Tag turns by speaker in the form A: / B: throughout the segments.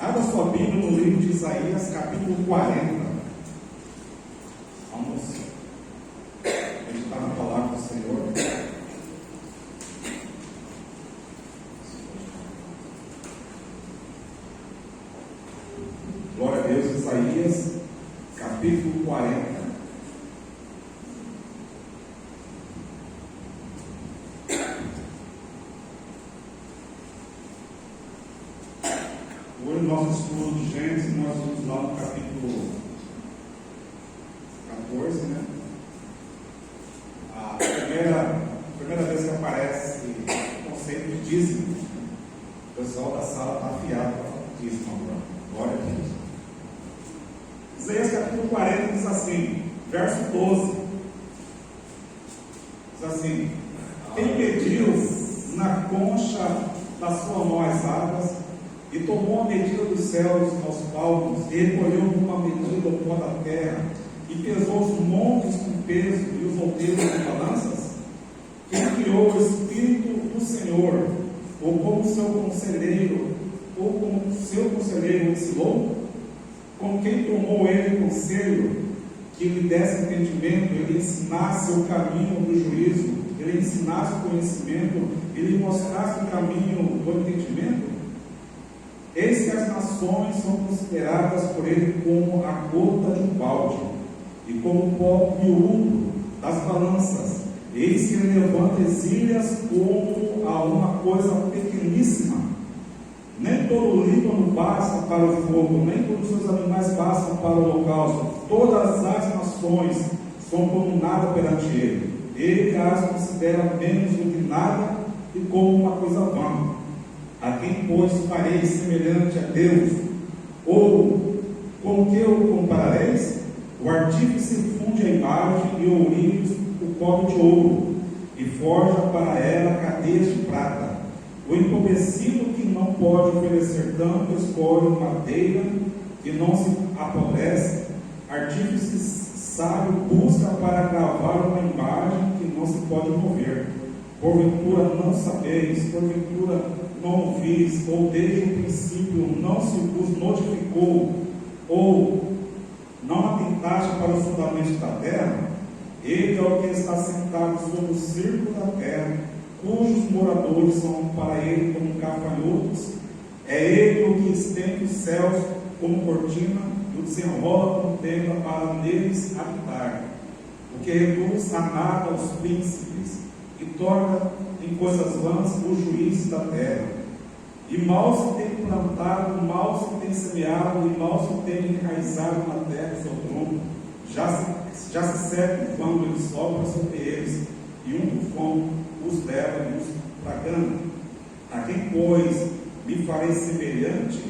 A: Abra sua Bíblia no livro de Isaías, capítulo 40. Vamos meditar na palavra do Senhor. Glória a Deus. Isaías, capítulo 40. Hoje, no nosso estudo de Gênesis, nós vamos lá no capítulo 14, né? A primeira vez que aparece o conceito de dízimo, o pessoal da sala está afiado para falar dízimo agora. Glória a Deus. Isaías capítulo 40 diz assim, verso 12: diz assim: quem mediu na concha da sua mão as águas, e tomou a medida dos céus aos palmos, e recolheu numa medida o pó da terra, e pesou os montes com peso e os outeiros com balanças? Quem criou o Espírito do Senhor, ou como seu conselheiro ensinou? Com quem tomou ele conselho, que lhe desse entendimento, ele ensinasse o caminho do juízo, ele ensinasse o conhecimento, ele mostrasse o caminho do entendimento? Eis que as nações são consideradas por ele como a gota de um balde, e como o pó miúdo das balanças. Eis que ele levanta as ilhas como a uma coisa pequeníssima. Nem todo o Líbano basta para o fogo, nem todos os seus animais bastam para o holocausto. Todas as nações são como nada perante ele. Ele as considera menos do que nada e como uma coisa vã. A quem, pois, farei semelhante a Deus? Ou com que o comparareis? O artífice funde a imagem e o ourives o cobre de ouro, e forja para ela cadeias de prata. O empobrecido que não pode oferecer tanto, escolhe madeira que não se apodrece. Artífice sábio busca para gravar uma imagem que não se pode mover. Porventura não sabeis, porventura não ouvis, ou desde o princípio não se vos notificou, ou não atentaste para os fundamentos da terra? Ele é o que está sentado sobre o círculo da terra, cujos moradores são para ele como gafanhotos. É ele o que estende os céus como cortina e o desenrola como tenda para neles habitar, o que reduz a nada os príncipes e torna em coisas vãs os juízes da terra. E mal se tem plantado, mal se tem semeado, e mal se tem enraizado na terra o seu tronco. Já se seca quando ele sopra sobre eles, e um tufão os leva e os tragando. A quem, pois, me farei semelhante,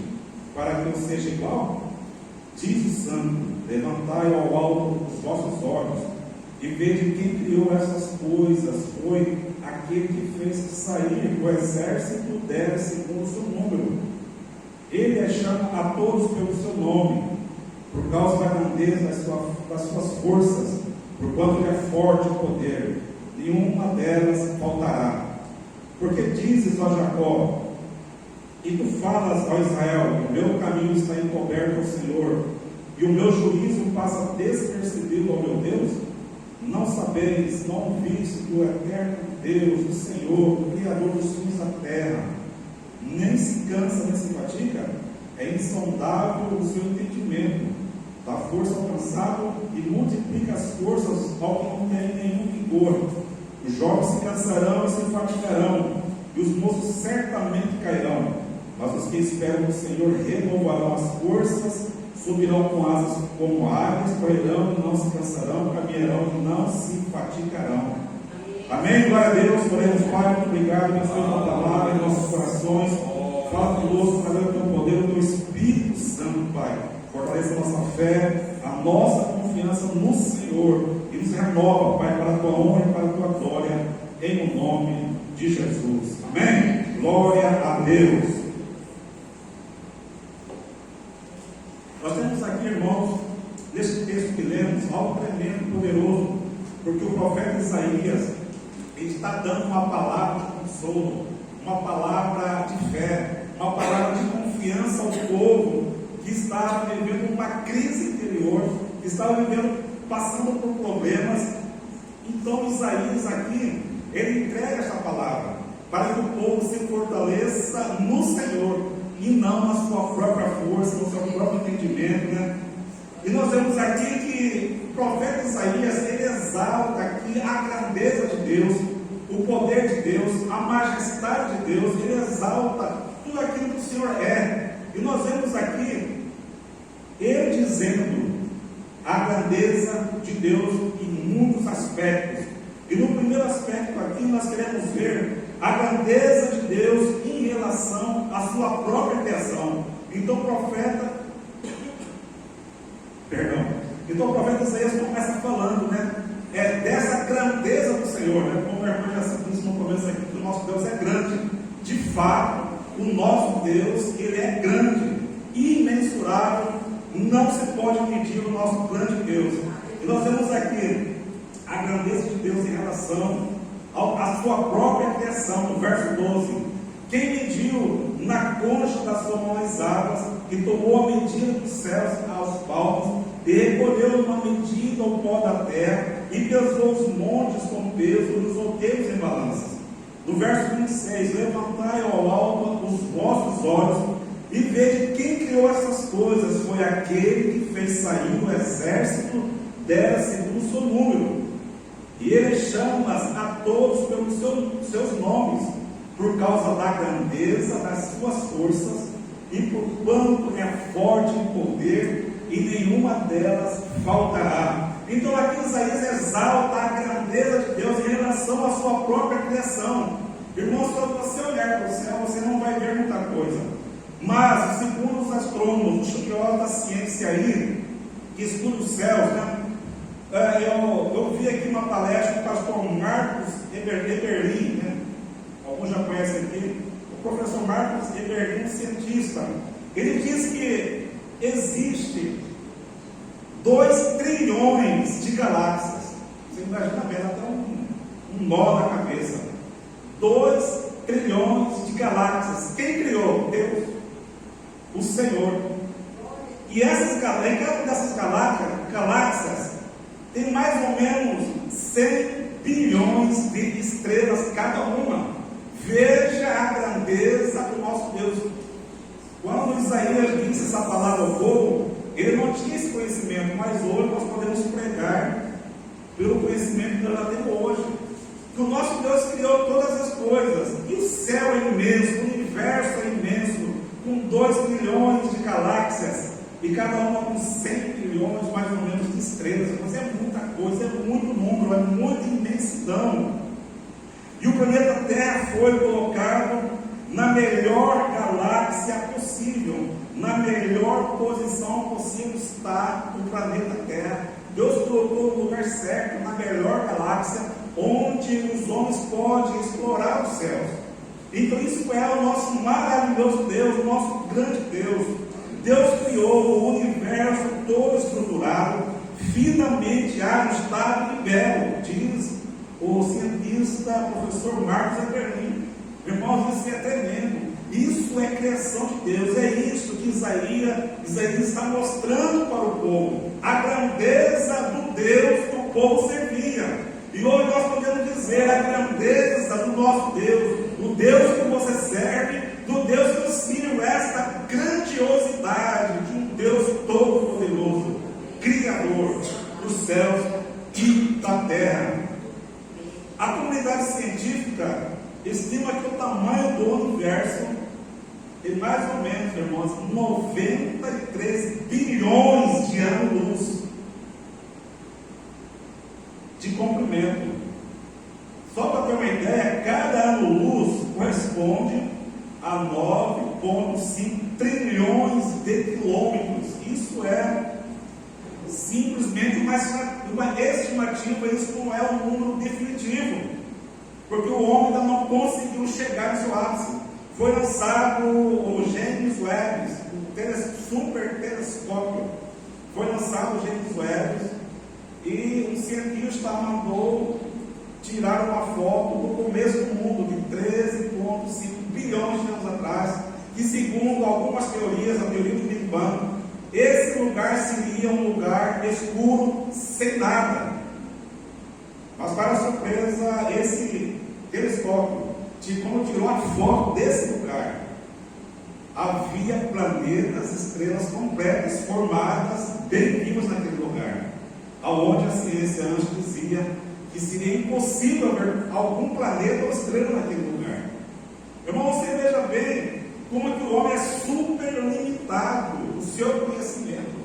A: para que eu seja igual? Diz o Santo: levantai ao alto os vossos olhos, e vede quem criou essas coisas. Foi aquele que fez sair o exército dela segundo o seu número. Ele chama a todos pelo seu nome, por causa da grandeza das suas forças, porquanto ele é forte em poder, nenhuma delas faltará. Porque dizes, ó Jacó, e tu falas, ó Israel, o meu caminho está encoberto ao Senhor, e o meu juízo passa despercebido ao meu Deus? Não sabeis, não ouvis que o eterno Deus, o Senhor, o Criador dos fins da terra, nem se cansa, nem se fatiga? É insondável o seu entendimento, dá força ao cansado e multiplica as forças ao que não tem nenhum vigor. Os jovens se cansarão e se fatigarão, e os moços certamente cairão, mas os que esperam no Senhor renovarão as forças, subirão com asas como águias, correrão e não se cansarão, caminharão e não se fatigarão. Amém? Glória a Deus. Oremos, Pai, muito obrigado, abençoe a tua palavra em nossos corações. Fala conosco, através do teu poder, do teu Espírito Santo, Pai. Fortaleça a nossa fé, a nossa confiança no Senhor, e nos renova, Pai, para a tua honra e para a tua glória, em nome de Jesus. Amém? Glória a Deus. Nós temos aqui, irmãos, neste texto que lemos, algo tremendo, poderoso, porque o profeta Isaías, ele está dando uma palavra de consolo, uma palavra de fé, uma palavra de confiança ao povo que estava vivendo uma crise interior, que estava passando por problemas. Então Isaías aqui, ele entrega esta palavra para que o povo se fortaleça no Senhor e não na sua própria força, no seu próprio entendimento, né? E nós vemos aqui que o profeta Isaías, ele exalta aqui a grandeza de Deus, o poder de Deus, a majestade de Deus. Ele exalta tudo aquilo que o Senhor é. E nós vemos aqui ele dizendo a grandeza de Deus em muitos aspectos. E no primeiro aspecto aqui nós queremos ver a grandeza de Deus em relação à sua própria criação. Então o profeta Isaías começa falando, né, dessa grandeza do Senhor, né, como a irmã já disse no começo aqui, que o nosso Deus é grande. De fato, o nosso Deus, ele é grande, imensurável, não se pode medir o nosso grande Deus. E nós vemos aqui a grandeza de Deus em relação à sua própria criação, no verso 12. Quem mediu na concha da sua mão as águas, e tomou a medida dos céus aos palmos, e recolheu uma medida ao pó da terra, e pesou os montes com peso, e os outeiros em balanças. No verso 26, levantai ao alto os vossos olhos, e vede quem criou essas coisas. Foi aquele que fez sair o exército dela segundo o seu número. E ele chama a todos pelos seus nomes, por causa da grandeza das suas forças, e por quanto é forte em poder, e nenhuma delas faltará. Então aqui Isaías exalta a grandeza de Deus em relação à sua própria criação. Irmãos, quando você olhar para o céu, você não vai ver muita coisa. Mas, segundo os astrônomos, os estudiosos da ciência aí, que estudam os céus, né? Eu vi aqui uma palestra do pastor Marcos Eberlin, né? Alguns já conhecem aqui, o professor Marcos Eberlin, cientista. Ele diz que existe 2 trilhões de galáxias. Você imagina bem, até um nó na cabeça. 2 trilhões de galáxias. Quem criou? Deus, o Senhor. E cada dessas galáxias tem mais ou menos 100 bilhões de estrelas cada uma. Veja a grandeza do nosso Deus. Quando Isaías disse essa palavra ao povo, ele não tinha esse conhecimento, mas hoje nós podemos pregar pelo conhecimento que nós já temos hoje. Que o nosso Deus criou todas as coisas, e o céu é imenso, o universo é imenso, com 2 trilhões de galáxias, e cada uma com 100 trilhões mais ou menos de estrelas. Mas é muita coisa, é muito número, é muita imensidão. E o planeta Terra foi colocado na melhor galáxia possível, na melhor posição possível está o planeta Terra. Deus colocou no lugar certo, na melhor galáxia, onde os homens podem explorar os céus. Então isso é o nosso maravilhoso Deus, o nosso grande Deus. Deus criou o universo todo estruturado, finamente ajustado e belo, diz o cientista professor Marcos Eberlin. Irmãos, isso é tremendo. Isso é criação de Deus. É isso que Isaías está mostrando para o povo, a grandeza do Deus que o povo servia. E hoje nós podemos dizer a grandeza do nosso Deus, o Deus que você serve, do Deus que eu sirvo, esta grandiosidade de um Deus todo-poderoso, Criador dos céus e da terra. A comunidade científica estima que o tamanho do universo é mais ou menos, irmãos, 93 bilhões de anos-luz de comprimento. Só para ter uma ideia, cada ano-luz corresponde a 9,5 trilhões de quilômetros. Isso é simplesmente uma estimativa, isso não é um número definitivo, porque o homem ainda não conseguiu chegar no seu ápice. Foi lançado o James Webb, o super telescópio, foi lançado o James Webb, e um cientista mandou tirar uma foto do começo do mundo, de 13,5 bilhões de anos atrás, que se segundo algumas teorias, a teoria do Big Bang, esse lugar seria um lugar escuro, sem nada. Mas, para surpresa, esse telescópio, quando tirou a foto desse lugar, havia planetas, estrelas completas, formadas, bem vivas naquele lugar, aonde a ciência antes dizia que seria impossível haver algum planeta ou estrela naquele lugar. Irmão, você veja bem como é que o homem é super limitado, o seu conhecimento.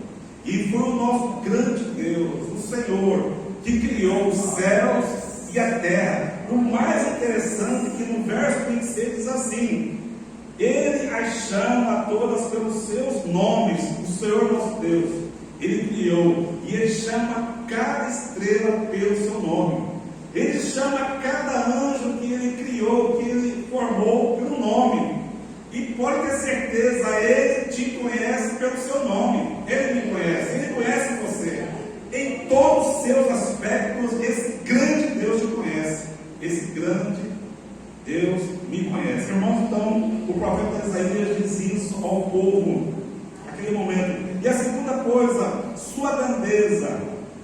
A: E foi o nosso grande Deus, o Senhor, que criou os céus e a terra. O mais interessante é que no verso 26 diz assim: Ele as chama todas pelos seus nomes, o Senhor nosso Deus. Ele criou e Ele chama cada estrela pelo seu nome. Ele chama cada anjo que Ele criou, que Ele formou, pelo nome. E pode ter certeza, Ele te conhece pelo seu nome. Ele me conhece, Ele conhece você. Em todos os seus aspectos, esse grande Deus te conhece. Esse grande Deus me conhece. Irmãos, então, o profeta Isaías diz isso ao povo naquele momento. E a segunda coisa, sua grandeza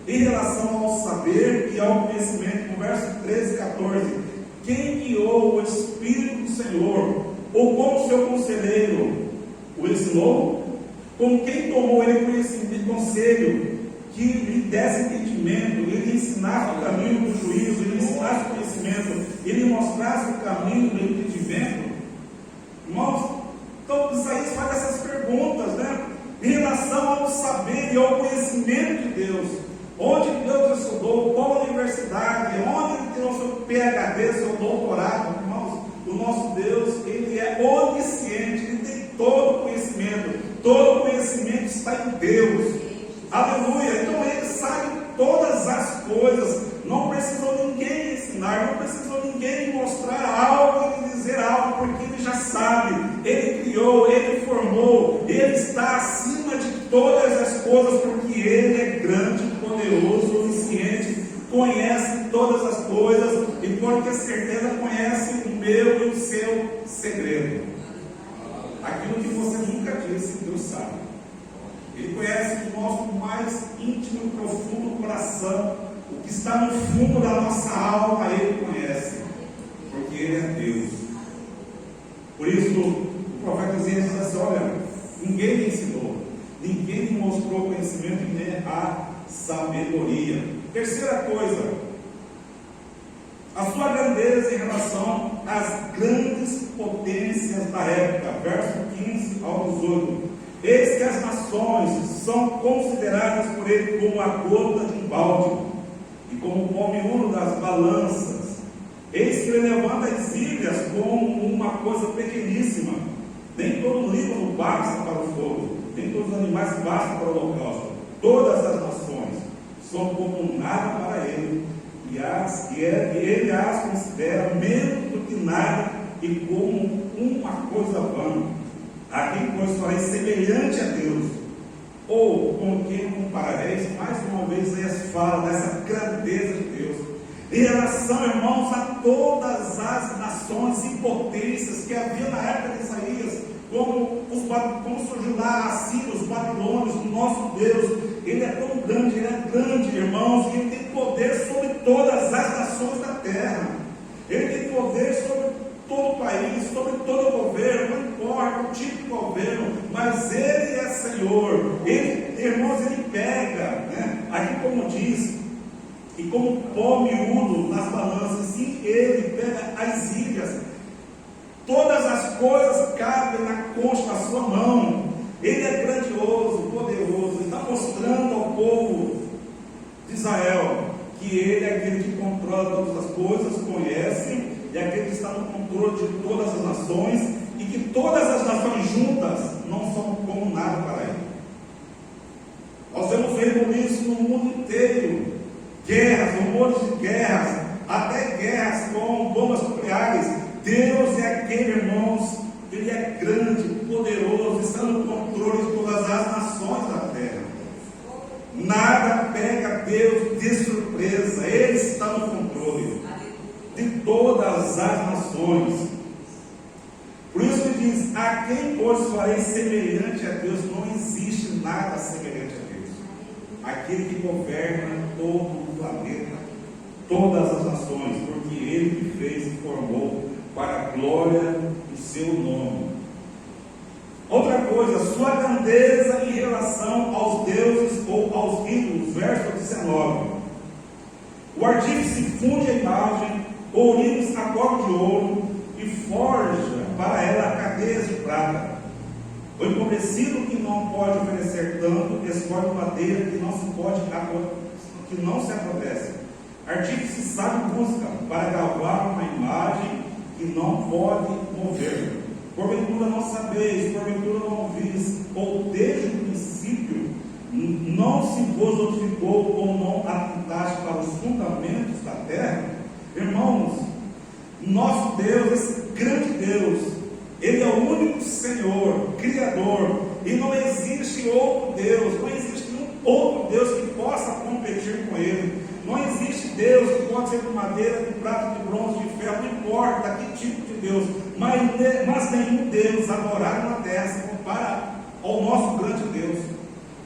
A: em relação ao saber e ao conhecimento, no verso 13 e 14: quem guiou o Espírito do Senhor, ou como seu conselheiro o ensinou? Com quem tomou ele conhecimento, conselho, que lhe desse entendimento, ele ensinasse o caminho do juízo, ele ensinasse o conhecimento, ele mostrasse o caminho do entendimento? Irmãos, então Isaías faz essas perguntas, né? Em relação ao saber e ao conhecimento de Deus. Onde Deus estudou, qual universidade, onde ele tem o seu PhD, seu doutorado. Irmãos, o nosso Deus, ele é onisciente, ele tem todo o conhecimento. Todo o conhecimento está em Deus. Aleluia! Então ele sabe todas as coisas. Não precisou ninguém ensinar, não precisou ninguém mostrar algo, ele dizer algo, porque ele já sabe. Ele criou, ele formou, ele está acima de todas as coisas, porque ele é grande, poderoso, onisciente, conhece todas as coisas e, por ter certeza, conhece o meu e o seu segredo. Aquilo que você nunca disse, Deus sabe. Ele conhece o nosso mais íntimo e profundo coração, o que está no fundo da nossa alma, Ele conhece, porque Ele é Deus. Por isso, o profeta Isaías diz assim: olha, ninguém me ensinou, ninguém me mostrou conhecimento e nem a sabedoria. Terceira coisa, a sua grandeza em relação às grandes potências da época, verso 15 ao 18. Eis que as nações são consideradas por ele como a gota de um balde, e como o pó miúdo das balanças. Eis que ele levanta as ilhas como uma coisa pequeníssima. Nem todo livro basta para o fogo, nem todos os animais bastam para o holocausto. Todas as nações são como nada para ele, e ele as considera menos do que nada, e como uma coisa vã. A quem, pois, farei semelhante a Deus? Ou com quem comparareis? Mais uma vez, Isaías fala dessa grandeza de Deus. Em relação, irmãos, a todas as nações e potências que havia na época de Isaías, como surgiu lá a Síria, os babilônios, o nosso Deus, Ele é tão grande, Ele é grande, irmãos, e Ele tem poder sobre todas as nações da terra. Ele tem poder sobre todo o país, sobre todo o governo, não importa o tipo de governo, mas Ele é Senhor. Ele, irmãos, Ele pega, né? Aqui como diz, e como pó miúdo nas balanças, sim, Ele pega as ilhas. Todas as coisas cabem na concha da sua mão. Ele é grandioso, poderoso. Ele está mostrando ao povo de Israel que Ele é aquele que controla todas as coisas, conhece, e aquele que está no controle de todas as nações, e que todas as nações juntas não são como nada para Ele. Nós temos vendo isso no mundo inteiro: guerras, rumores de guerras, até guerras com bombas nucleares. Deus é aquele, irmãos, Ele é grande, poderoso, está no controle de todas as nações da terra. Nada pega Deus de surpresa. Ele está no controle de todas as nações. Por isso Ele diz: a quem pois farei semelhante a Deus? Não existe nada semelhante a Deus. Aquele que governa todo o planeta, todas as nações, porque Ele que fez e formou para a glória do seu nome. Outra coisa, sua grandeza em relação aos deuses ou aos ídolos, verso 19. O artífice funde a imagem, ourives a cobre de ouro, e forja para ela cadeias de prata. O empobrecido que não pode oferecer tanto, escolhe madeira que não se apodrece. Artífice sabe busca para gravar uma imagem que não pode mover. Porventura não sabeis, porventura não ouvis, ou desde o princípio não se vos notificou, ou não atentaste para os fundamentos da terra? Irmãos, nosso Deus, esse grande Deus, Ele é o único Senhor, Criador, e não existe outro Deus, não existe um outro Deus que possa competir com Ele. Não existe Deus que pode ser de madeira, de prata, de bronze, de ferro, não importa que tipo de Deus, mas nenhum Deus adorado na terra se compara ao nosso grande Deus.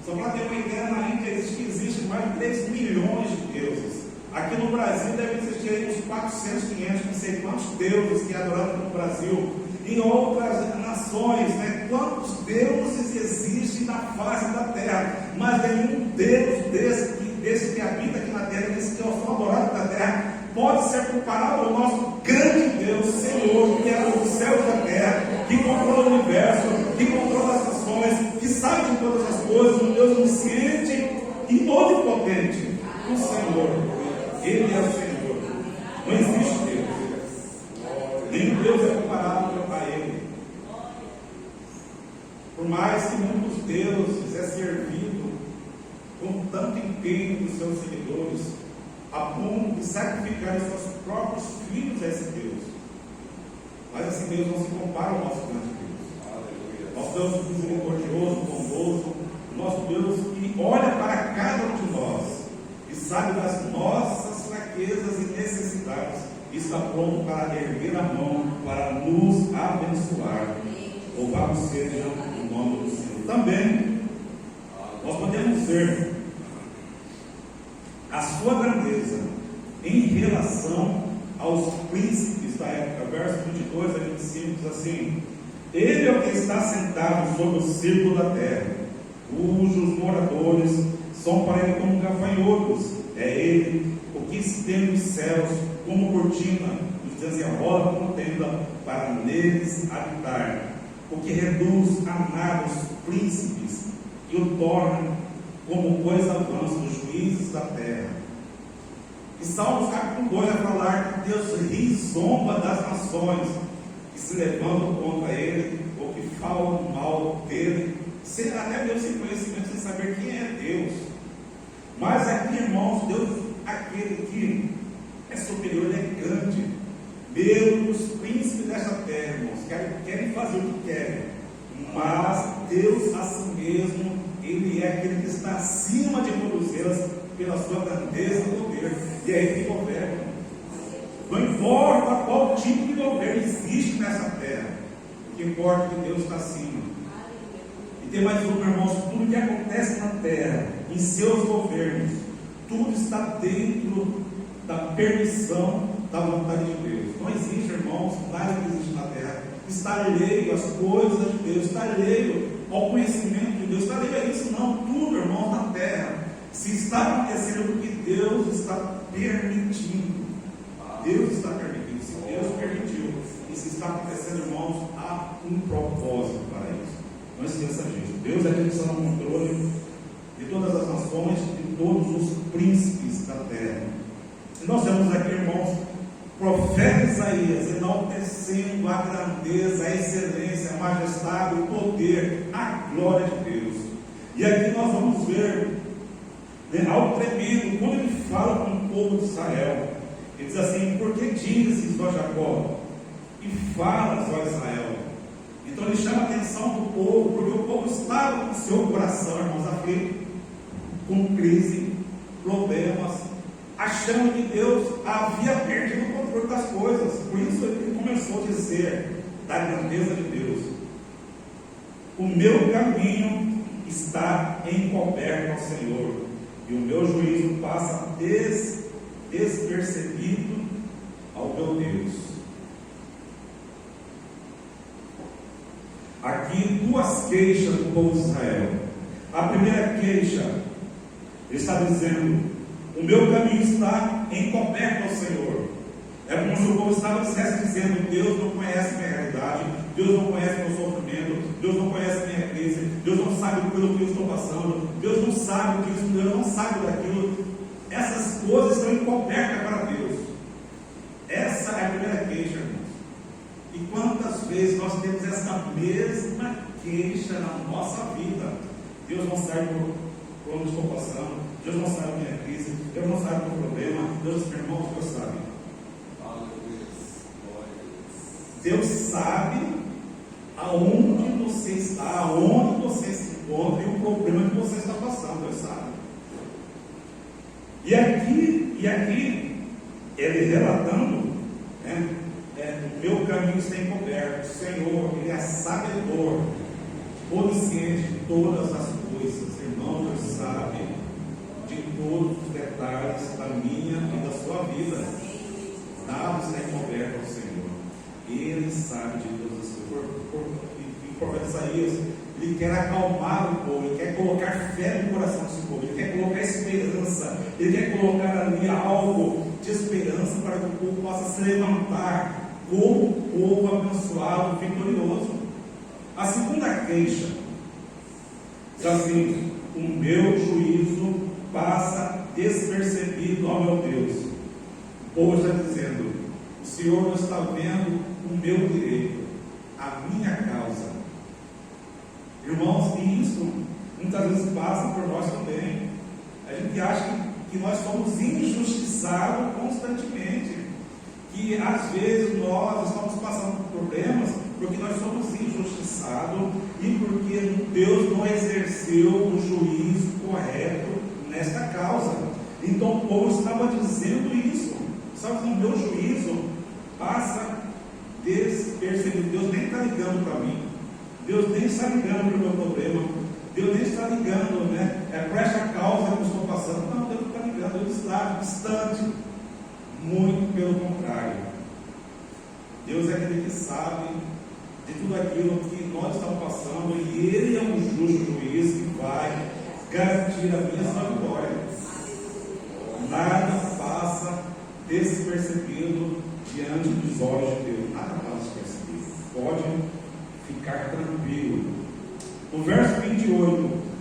A: Só para ter uma ideia, na Índia existe mais de 3 milhões de deuses. Aqui no Brasil deve existir uns 400, 500, não sei quantos deuses que é adorado no Brasil. Em outras nações, né? Quantos deuses existem na face da terra, mas nenhum Deus desse que habita aqui na terra, desse que são adorados na terra, pode ser comparado ao nosso grande Deus, Senhor, que é o céu e a terra, que controla o universo, que controla as nações, que sabe de todas as coisas, um Deus onisciente e onipotente, o Senhor. Ele é o Senhor. Não existe Deus. Nenhum Deus é comparável a Ele. Por mais que muitos deuses é servido com tanto empenho dos seus seguidores, a ponto de sacrificar os seus próprios filhos a esse Deus. Mas esse Deus não se compara ao nosso grande Deus. Nosso Deus misericordioso, bondoso, nosso Deus que olha para cada um de nós e sabe das nossas fraquezas e necessidades, e está pronto para erguer a mão, para nos abençoar. Louvado seja o nome do Senhor. Também, nós podemos ver a sua grandeza em relação aos príncipes da época. Verso 22 a 25 diz assim: Ele é o que está sentado sobre o círculo da terra, cujos moradores são para ele como gafanhotos. É Ele o que estende os céus como cortina, os desenrola como tenda, para neles habitar. O que reduz a nada os príncipes e o torna como coisa avança dos juízes da terra. E Salmos capítulo 2 vai falar que Deus ri e zomba das nações que se levantam contra Ele, ou que falam mal dele, até Deus sem conhecimento, sem saber quem é Deus. Mas aqui, irmãos, Deus, aquele que é superior, Ele é grande. Mesmo os príncipes desta terra, irmãos, querem fazer o que querem, mas Deus a si mesmo, Ele é aquele que está acima de todos eles, pela sua grandeza e poder, e é Ele que governa. Não importa qual tipo de governo existe nessa terra, o que importa é que Deus está acima. E tem mais um, irmãos: tudo que acontece na terra, em seus governos, tudo está dentro da permissão da vontade de Deus. Não existe, irmãos, nada que existe na terra está alheio às coisas de Deus, está alheio ao conhecimento de Deus, está alheio a isso. Não, tudo, irmãos, na terra, se está acontecendo porque Deus está permitindo. Deus está permitindo. Se Deus permitiu, e se está acontecendo, irmãos, há um propósito para isso. Não esqueça disso. Deus é quem está no controle de todas as nações, de todos os príncipes da terra. E nós temos aqui, irmãos, profeta Isaías enaltecendo a grandeza, a excelência, a majestade, o poder, a glória de Deus. E aqui nós vamos ver, né, algo tremendo quando ele fala com o povo de Israel. Ele diz assim: por que dizes, ó Jacó, e falas, ó Israel? Então ele chama a atenção do povo, porque o povo estava com o seu coração, irmãos, aflito, com crise, problemas, achando que Deus havia perdido o controle das coisas. Por isso ele começou a dizer: da grandeza de Deus. O meu caminho está encoberto ao Senhor, e o meu juízo passa despercebido ao meu Deus. Aqui duas queixas do povo de Israel. A primeira queixa, ele está dizendo: o meu caminho está encoberto ao Senhor. É como se o povo estivesse dizendo: Deus não conhece minha realidade, Deus não conhece meu sofrimento, Deus não conhece minha crise, Deus não sabe pelo que eu estou passando, Deus não sabe o que isso, Deus não sabe daquilo. Essas coisas estão encobertas para Deus. Essa é a primeira queixa, irmãos. E quantas vezes nós temos essa mesma queixa na nossa vida? Deus não sabe por onde estou passando, Deus não sabe a minha crise, Deus não sabe o meu problema, Deus, irmãos, Deus sabe. Deus sabe aonde você está, aonde você se encontra e o problema que você está passando, Deus sabe. E aqui ele relatando, né, o meu caminho está encoberto, o Senhor, Ele é sabedor, onisciente de todas as coisas. Irmão, Deus sabe de todos os detalhes da minha e da sua vida. Nada está encoberto ao Senhor. Ele sabe de todas as coisas. E o profeta Isaías, ele quer acalmar o povo, ele quer colocar fé no coração desse povo, ele quer colocar esperança, ele quer colocar ali algo de esperança para que o povo possa se levantar como um povo abençoado, vitorioso. A segunda queixa diz assim: o meu juízo passa despercebido ao meu Deus. O povo está dizendo: o Senhor não está vendo o meu direito, a minha causa. Irmãos, e isso muitas vezes passa por nós também. A gente acha que nós somos injustiçados constantemente, que às vezes nós estamos passando por problemas porque nós somos injustiçados e porque Deus não exerceu o juízo correto nesta causa. Então o povo estava dizendo isso, sabe, que o meu juízo passa despercebido. Deus nem está ligando para mim, Deus nem está ligando para o meu problema, Deus nem está ligando, para esta causa que eu estou passando. Não, Deus não está ligando, Deus está distante. Muito pelo contrário, Deus é aquele que sabe de tudo aquilo que nós estamos passando, e Ele é um justo juiz que vai garantir a minha sua vitória. Nada passa despercebido diante dos olhos de Deus, nada passa despercebido. Pode ficar tranquilo. O verso 28: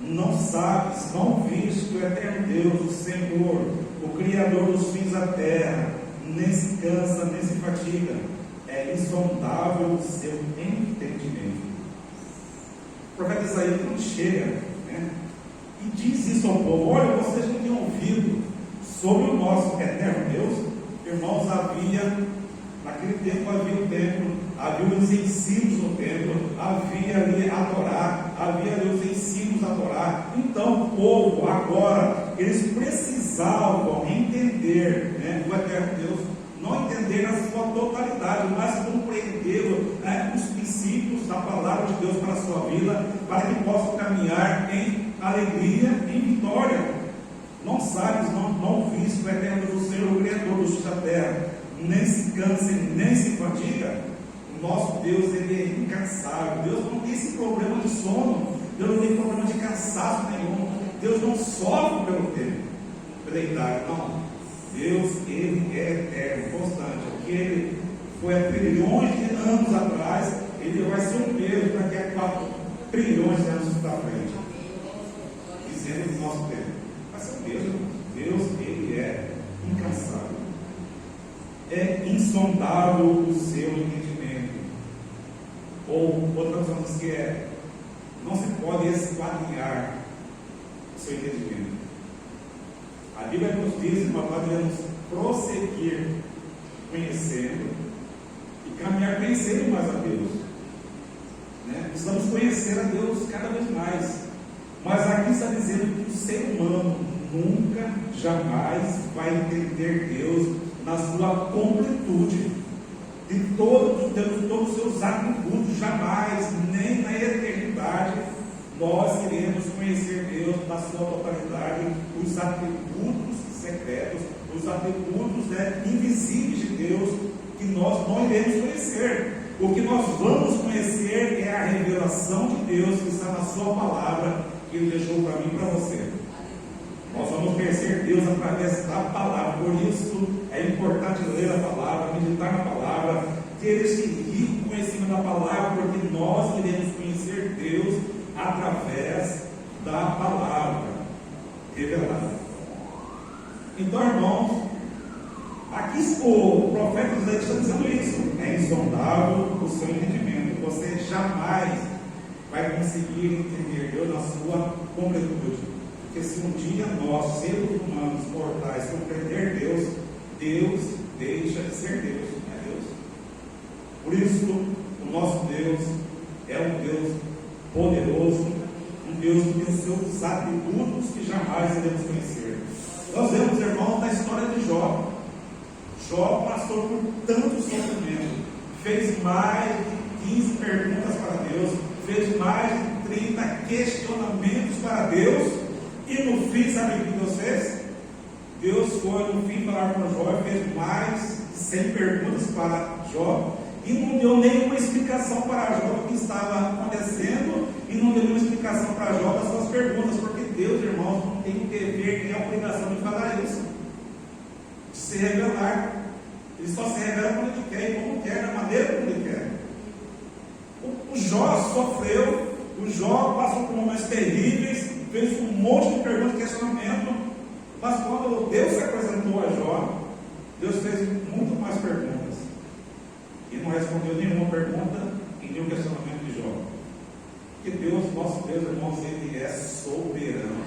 A: não sabes, não viste que o eterno Deus, o Senhor, o Criador dos fins da terra, nem se cansa, nem se fatiga, é insondável o seu entendimento. O profeta Isaías não chega, e diz isso ao povo: olha, vocês não tinham ouvido sobre o nosso eterno Deus? Irmãos, naquele tempo havia o templo, havia os ensinos no templo, havia ali adorar, havia ali os ensinos a adorar. Então o povo agora, eles precisavam entender, o eterno Deus, não entender na sua totalidade, mas compreender os princípios da palavra de Deus para a sua vida, para que possam caminhar em alegria, em vitória. Não sabes, não viste o eterno Deus, o Senhor, o Criador dos da terra, nem se cansa, nem se fatiga. O nosso Deus, Ele é incansável. Deus não tem esse problema de sono, Deus não tem problema de cansaço nenhum, Deus não sofre pelo tempo, pela idade, não. Deus, Ele é eterno, constante. Aquele foi há trilhões de anos atrás, Ele vai ser o mesmo daqui a 4 trilhões de anos para frente, dizendo do nosso tempo. Vai ser o mesmo. Deus, Ele é incansável. É insondável o seu entendimento. Ou outra opção diz que não se pode esquadrinhar o seu entendimento. A Bíblia nos diz que nós devemos prosseguir conhecendo e caminhar conhecendo mais a Deus. Precisamos conhecer a Deus cada vez mais. Mas aqui está dizendo que o ser humano nunca, jamais vai entender Deus na sua completude. de todos os seus atributos. Jamais, nem na eternidade, nós iremos conhecer Deus na sua totalidade, os atributos secretos, os atributos invisíveis de Deus, que nós não iremos conhecer. O que nós vamos conhecer é a revelação de Deus que está na sua palavra, que Ele deixou para mim e para você. Nós vamos conhecer Deus através da palavra. Por isso é importante ler a palavra, meditar na palavra, ter esse rico conhecimento da palavra, porque nós iremos conhecer Deus através da palavra revelada. Então, irmãos, aqui o profeta Isaías está dizendo isso: é insondável o seu entendimento. Você jamais vai conseguir entender Deus na sua completude. Porque se um dia nós, seres humanos mortais, compreender Deus, Deus deixa de ser Deus, não é Deus? Por isso, o nosso Deus é um Deus poderoso, um Deus que tem seus atributos que jamais iremos conhecer. Nós vemos, irmãos, na história de Jó. Jó passou por tanto sofrimento, fez mais de 15 perguntas para Deus, fez mais de 30 questionamentos para Deus, e no fim, sabe o que Deus fez? Deus foi no fim falar com Jó e fez mais de 100 perguntas para Jó, e não deu nenhuma explicação para Jó do que estava acontecendo, e não deu nenhuma explicação para Jó das suas perguntas, porque Deus, irmãos, não tem o dever nem a obrigação de falar isso, de se revelar. Ele só se revela quando Ele quer e como quer, da maneira como Ele quer. O Jó sofreu, o Jó passou por momentos terríveis, fez um monte de perguntas e questionamento, mas quando Deus se apresentou a Jó, Deus fez muito mais perguntas e não respondeu nenhuma pergunta e nenhum questionamento de Jó. Porque Deus, nosso Deus, irmãos, Ele é soberano.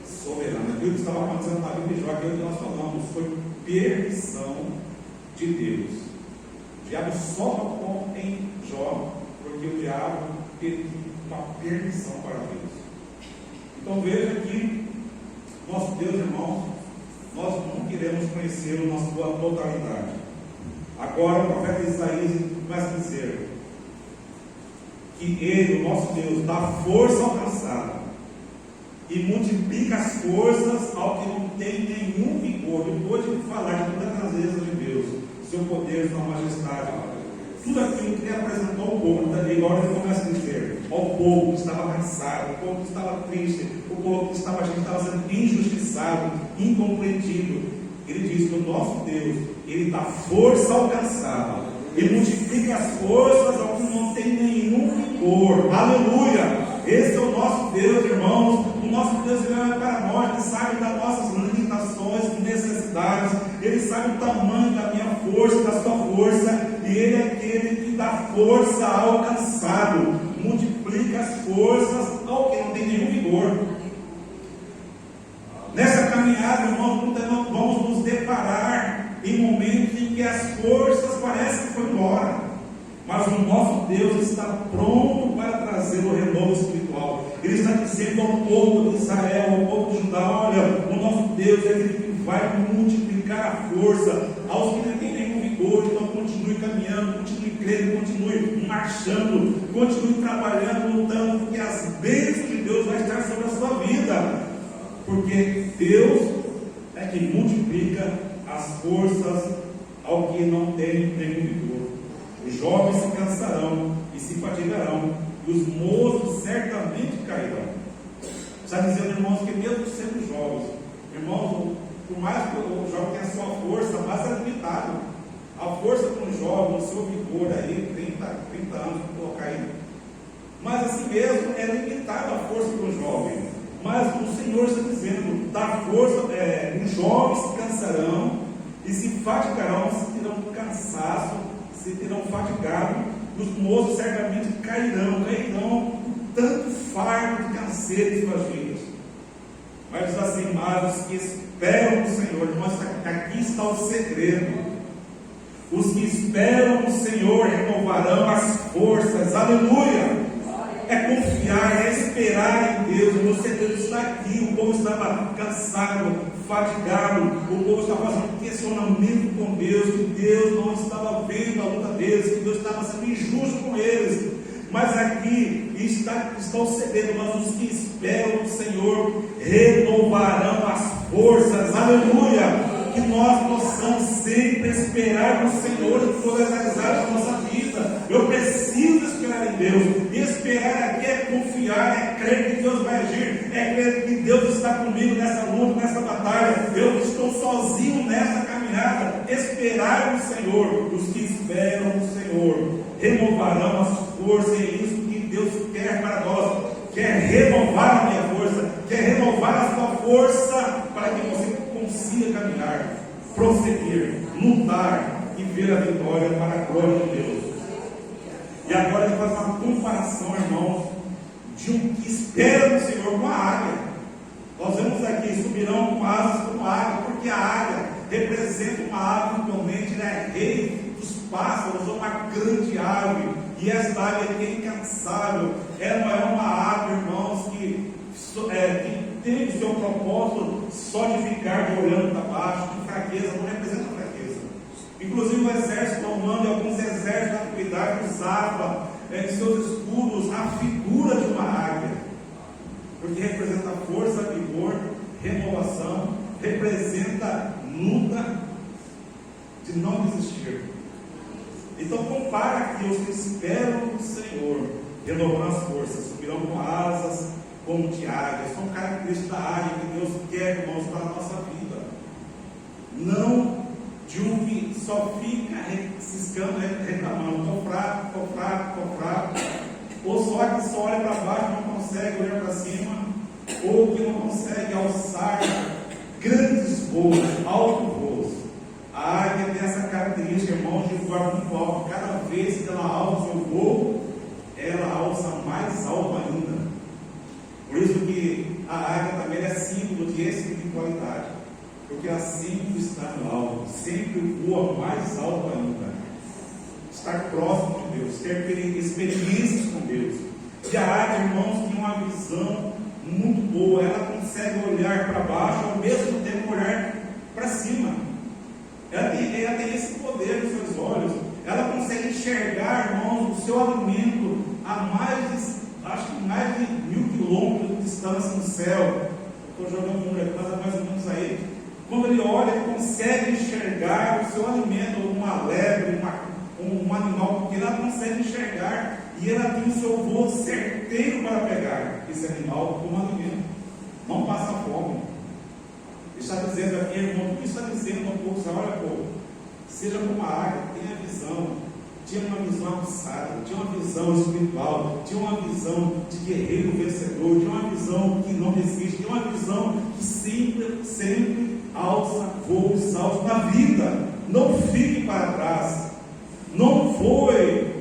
A: Soberano. Aquilo que estava acontecendo na vida de Jó, aquilo que nós falamos, foi permissão de Deus. O diabo só tocou em Jó porque o diabo pediu uma permissão para Deus. Então veja que nosso Deus, irmãos, nós não queremos conhecê-lo na sua totalidade. Agora o profeta Isaías começa a dizer que Ele, o nosso Deus, dá força ao cansado e multiplica as forças ao que não tem nenhum vigor. Depois de falar de toda a grandeza de Deus, seu poder, sua majestade, tudo aquilo que Ele apresentou ao povo, agora Ele começa a dizer ao povo que estava cansado, o povo que estava triste, o povo que estava sendo injustiçado, incompreendido. Ele diz que o nosso Deus, Ele dá força ao cansado e multiplica as forças ao que não tem nenhum vigor. Aleluia! Esse é o nosso Deus, irmãos. O nosso Deus, Ele olha para nós, Ele sabe das nossas limitações, necessidades, Ele sabe o tamanho da minha força, da sua força, e Ele é aquele que dá força ao cansado, multiplica as forças ao que não tem nenhum vigor. Nessa caminhada, irmãos, vamos nos deparar em momentos em que as forças parecem que foram embora, mas o nosso Deus está pronto para trazer o renovo espiritual. Ele está dizendo ao povo de Israel, ao povo de Judá: olha, o nosso Deus é aquele que vai multiplicar a força aos que não têm nenhum vigor. Então continue caminhando, continue crendo, continue marchando, continue trabalhando, lutando, porque as bênçãos de Deus vão estar sobre a sua vida, porque Deus é que multiplica as forças ao que não tem nenhum vigor. Os jovens se cansarão e se fatigarão, e os moços certamente cairão. Está dizendo, irmãos, que mesmo sendo jovens, irmãos, por mais que o jovem tenha a sua força, mas é limitado. A força para um jovem, o seu vigor aí, 30 anos, para colocar aí. Mas assim mesmo é limitada a força para um jovem. Mas o Senhor está dizendo, da força, os jovens se cansarão e se fatigarão, se terão cansaço, se terão fatigado, os moços certamente cairão com tanto fardo de canseiro em suas vidas. Mas diz assim: mas os que esperam no Senhor, irmãos, aqui está o segredo. Os que esperam no Senhor renovarão as forças. Aleluia! É confiar, é esperar em Deus. O segredo está aqui. O povo estava cansado, fadigado, o povo estava fazendo questionamento com Deus, que Deus não estava vendo a luta deles, que Deus estava sendo injusto com eles. Mas aqui estão cedendo, mas os que esperam no Senhor renovarão as forças, aleluia. Que nós possamos sempre esperar no Senhor em todas as áreas da nossa vida. Eu preciso esperar em Deus. E esperar aqui é confiar, é crer que Deus vai agir, é crer que Deus está comigo nessa luta, nessa batalha. Eu estou sozinho nessa caminhada. Esperar no Senhor. Os que esperam no Senhor renovarão as forças. É isso que Deus quer para nós. Quer renovar a minha força, quer renovar a sua força para que você consiga caminhar, prosseguir, lutar e ver a vitória para a glória de Deus. E agora ele faz uma comparação, irmãos, de um que espera no Senhor com a águia. Nós vemos aqui, subirão com asas como águia, porque a águia representa uma ave imponente, é rei dos pássaros, uma grande ave. E esta ave aqui é incansável. Ela é uma ave, irmãos, que tem o seu propósito só de ficar olhando para baixo, de fraqueza, não representa fraqueza. Inclusive o exército romano e alguns exércitos da antiguidade usavam em seus escudos a figura de uma águia, porque representa força, vigor, renovação, representa luta de não desistir. Então compara aqui os que esperam no Senhor, renovando as forças, subirão com asas como de águia. São características da águia que Deus quer, irmãos, para a nossa vida. Não de um que só fica ciscando, reclamando, estou fraco, ou só que só olha para baixo e não consegue olhar para cima, ou que não consegue alçar grandes voos, altos voos. A águia tem essa característica, irmãos, de voar muito alto. Cada vez que ela alça o voo, ela alça mais alto ainda. Por isso que a águia também é símbolo de espiritualidade, porque ela sempre está no alto, sempre voa mais alto ainda. Estar próximo de Deus, ter experiências com Deus. E a águia, irmãos, tem uma visão muito boa. Ela consegue olhar para baixo, ao mesmo tempo olhar para cima. Ela tem esse poder nos seus olhos. Ela consegue enxergar, irmãos, o seu alimento a mais de 1000 quilômetros de distância no céu. Estou jogando um número aqui, mas é mais ou menos aí. Quando ele olha, ele consegue enxergar o seu alimento, uma lebre, um animal pequeno, ela consegue enxergar. E ela tem o seu voo certeiro para pegar esse animal como alimento. Não passa fome. Está dizendo aqui, irmão, o que está dizendo um pouco? Olha, pô, seja como a águia, tenha visão. Tinha uma visão aguçada, tinha uma visão espiritual, tinha uma visão de guerreiro vencedor, tinha uma visão que não desiste, tinha uma visão que sempre alça voos altos na vida. Não fique para trás, não voe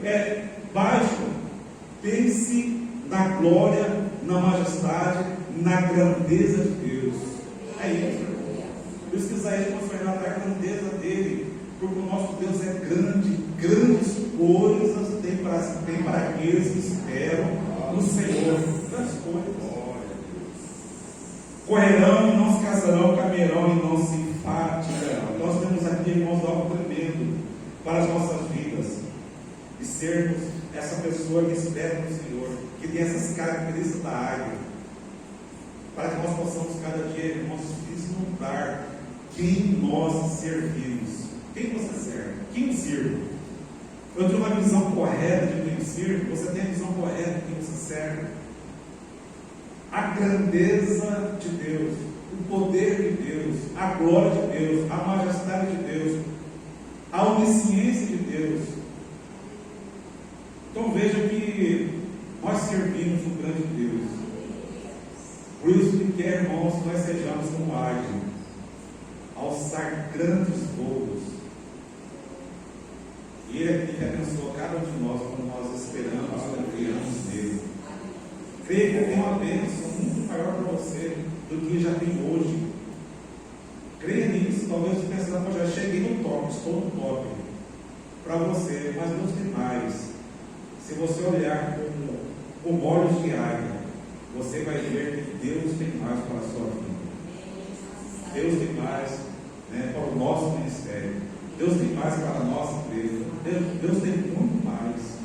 A: baixo. Pense na glória, na majestade, na grandeza de Deus. É isso. Por isso que Isaías consegue relatar a grandeza dele, porque o nosso Deus é grande, grandes coisas tem para aqueles que esperam no Senhor. Grandes coisas. Correrão e não se casarão, caminharão e não se fatigarão. Nós temos aqui, irmãos, algo tremendo para as nossas vidas, e sermos essa pessoa que espera no Senhor, que tem essas características da águia, para que nós possamos cada dia, irmãos, vislumbrar quem nós servimos. Quem você serve? Quem sirvo? Eu tenho uma visão correta de quem sirvo. Você tem a visão correta de quem você serve? A grandeza de Deus, o poder de Deus, a glória de Deus, a majestade de Deus, a onisciência de Deus. Então veja que nós servimos um grande Deus. Por isso que quer, irmãos, que nós sejamos como águia, alçar grandes voos. E Ele aqui abençoou cada um de nós quando nós esperamos, confiamos nele. Creia que tem uma bênção muito maior para você do que já tem hoje. Creia nisso. Talvez você pense, não, já cheguei no top, estou no top para você, mas Deus tem mais. Se você olhar com olhos de águia, você vai ver que Deus tem mais para a sua vida. Deus tem mais, né, para o nosso ministério. Deus tem mais para a nossa igreja. Deus tem muito mais.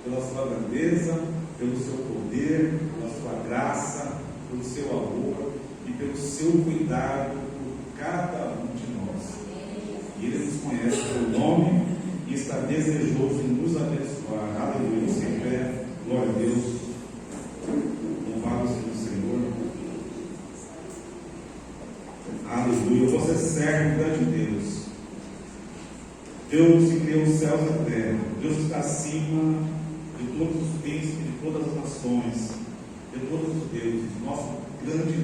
A: Pela sua grandeza, pelo seu poder, pela sua graça, pelo seu amor e pelo seu cuidado por cada um de nós. E Ele nos conhece pelo nome e está desejoso em nos abençoar. Aleluia. Sem fé, glória a Deus. Louvado seja o Senhor. Aleluia. Você serve o grande Deus. Deus que criou os céus e a terra. Deus está acima de todos os príncipes, de todas as nações, de todos os deuses. Nosso grande Deus.